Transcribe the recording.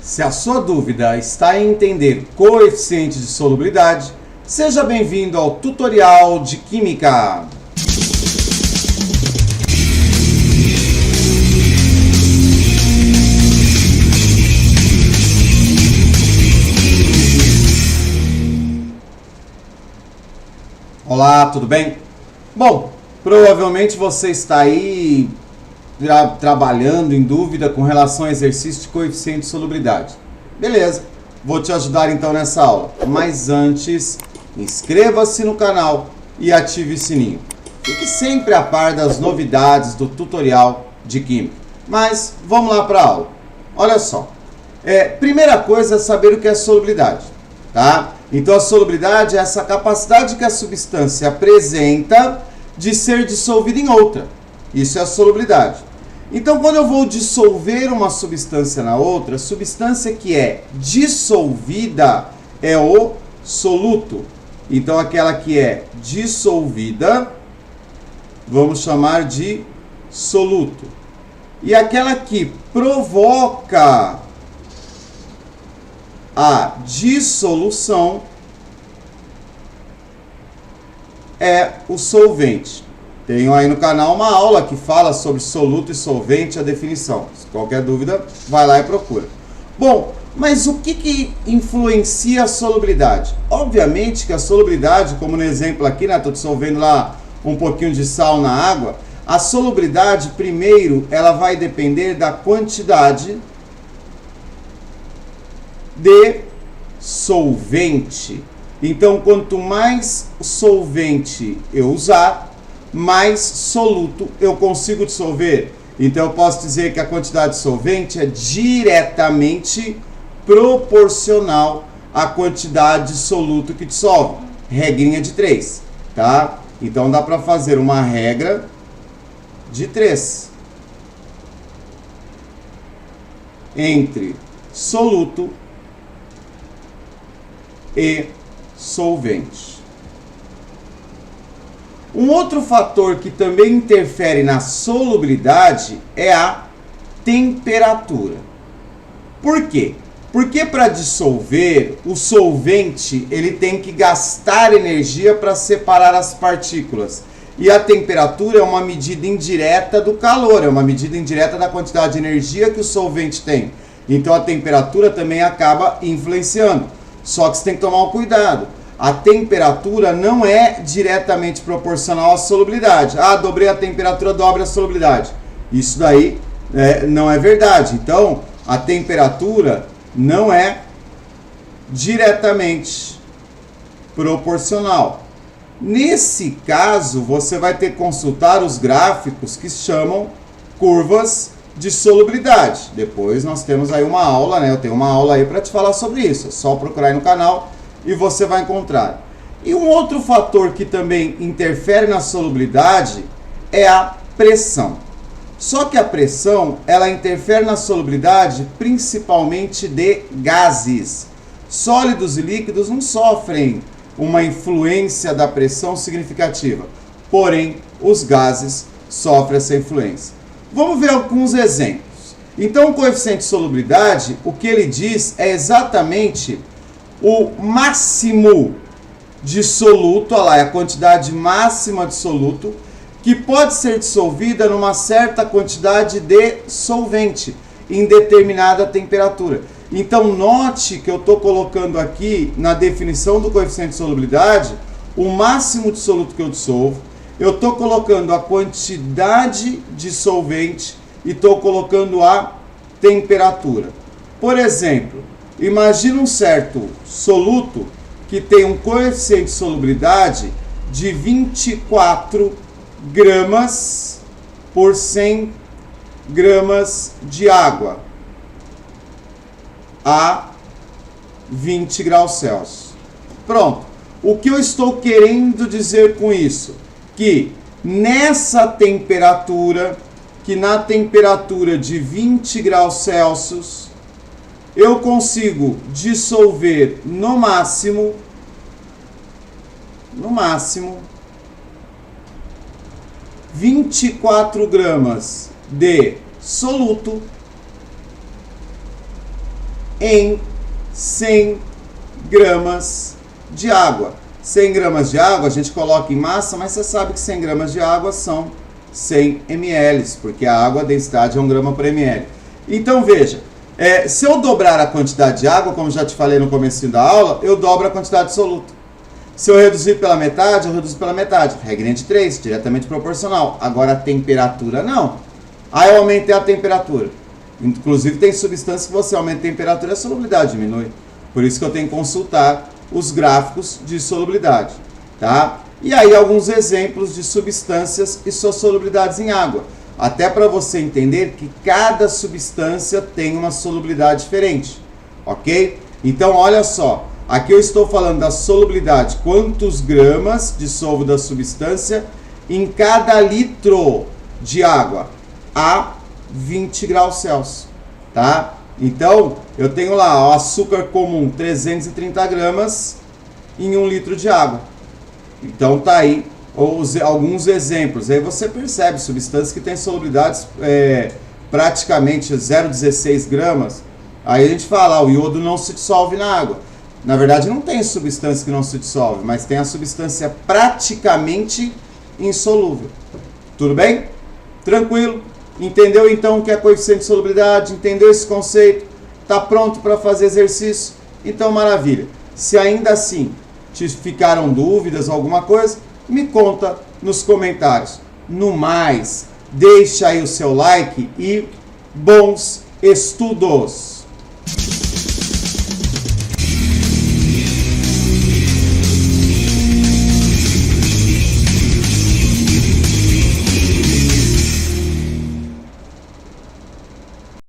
Se a sua dúvida está em entender coeficiente de solubilidade, seja bem-vindo ao tutorial de Química. Olá, tudo bem? Bom, provavelmente você está aí trabalhando em dúvida com relação ao exercício de coeficiente de solubilidade. Beleza, vou te ajudar então nessa aula. Mas antes, inscreva-se no canal e ative o sininho. Fique sempre a par das novidades do tutorial de Química. Mas vamos lá para a aula. Olha só, primeira coisa é saber o que é solubilidade, tá? Então a solubilidade é essa capacidade que a substância apresenta de ser dissolvida em outra. Isso é a solubilidade. Então, quando eu vou dissolver uma substância na outra, a substância que é dissolvida é o soluto. Então, aquela que é dissolvida, vamos chamar de soluto. E aquela que provoca a dissolução é o solvente. Tenho aí no canal uma aula que fala sobre soluto e solvente, a definição. Se qualquer dúvida, vai lá e procura. Bom, mas o que influencia a solubilidade? Obviamente que a solubilidade, como no exemplo aqui, né, estou dissolvendo lá um pouquinho de sal na água, a solubilidade, primeiro, ela vai depender da quantidade de solvente. Então, quanto mais solvente eu usar, mais soluto eu consigo dissolver. Então eu posso dizer que a quantidade de solvente é diretamente proporcional à quantidade de soluto que dissolve. Regrinha de 3, tá? Então dá para fazer uma regra de 3 entre soluto e solvente. Um outro fator que também interfere na solubilidade é a temperatura. Por quê? Porque para dissolver, o solvente ele tem que gastar energia para separar as partículas. E a temperatura é uma medida indireta do calor, é uma medida indireta da quantidade de energia que o solvente tem. Então a temperatura também acaba influenciando. Só que você tem que tomar um cuidado. A temperatura não é diretamente proporcional à solubilidade. Ah, dobrei a temperatura, dobra a solubilidade. Isso daí não é verdade. Então, a temperatura não é diretamente proporcional. Nesse caso, você vai ter que consultar os gráficos que se chamam curvas de solubilidade. Depois nós temos aí uma aula, né? Eu tenho uma aula aí para te falar sobre isso. É só procurar aí no canal e você vai encontrar. E um outro fator que também interfere na solubilidade é a pressão. Só que a pressão, ela interfere na solubilidade principalmente de gases. Sólidos e líquidos não sofrem uma influência da pressão significativa. Porém, os gases sofrem essa influência. Vamos ver alguns exemplos. Então, o coeficiente de solubilidade, o que ele diz é exatamente o máximo de soluto, olha lá, é a quantidade máxima de soluto, que pode ser dissolvida numa certa quantidade de solvente, em determinada temperatura. Então, note que eu estou colocando aqui, na definição do coeficiente de solubilidade, o máximo de soluto que eu dissolvo, eu estou colocando a quantidade de solvente e estou colocando a temperatura. Por exemplo, imagina um certo soluto que tem um coeficiente de solubilidade de 24 gramas por 100 gramas de água a 20 graus Celsius. Pronto. O que eu estou querendo dizer com isso? Que nessa temperatura, que na temperatura de 20 graus Celsius, eu consigo dissolver no máximo 24 gramas de soluto em 100 gramas de água. 100 gramas de água a gente coloca em massa, mas você sabe que 100 gramas de água são 100 ml, porque a água, a densidade é 1 grama por ml. Então veja, se eu dobrar a quantidade de água, como já te falei no comecinho da aula, eu dobro a quantidade soluta. Se eu reduzir pela metade, eu reduzo pela metade. Regra de 3, diretamente proporcional. Agora a temperatura não. Aí eu aumentei a temperatura. Inclusive tem substâncias que você aumenta a temperatura e a solubilidade diminui. Por isso que eu tenho que consultar os gráficos de solubilidade, tá? E aí alguns exemplos de substâncias e suas solubilidades em água. Até para você entender que cada substância tem uma solubilidade diferente, ok? Então olha só, aqui eu estou falando da solubilidade, quantos gramas dissolvo da substância em cada litro de água a 20 graus Celsius, tá? Então, eu tenho lá o açúcar comum, 330 gramas em 1 litro de água. Então, tá aí alguns exemplos. Aí você percebe substâncias que têm solubilidades praticamente 0,16 gramas. Aí a gente fala, o iodo não se dissolve na água. Na verdade, não tem substância que não se dissolve, mas tem a substância praticamente insolúvel. Tudo bem? Tranquilo? Entendeu então o que é coeficiente de solubilidade? Entendeu esse conceito? Está pronto para fazer exercício? Então maravilha. Se ainda assim te ficaram dúvidas, alguma coisa, me conta nos comentários. No mais, deixa aí o seu like e bons estudos!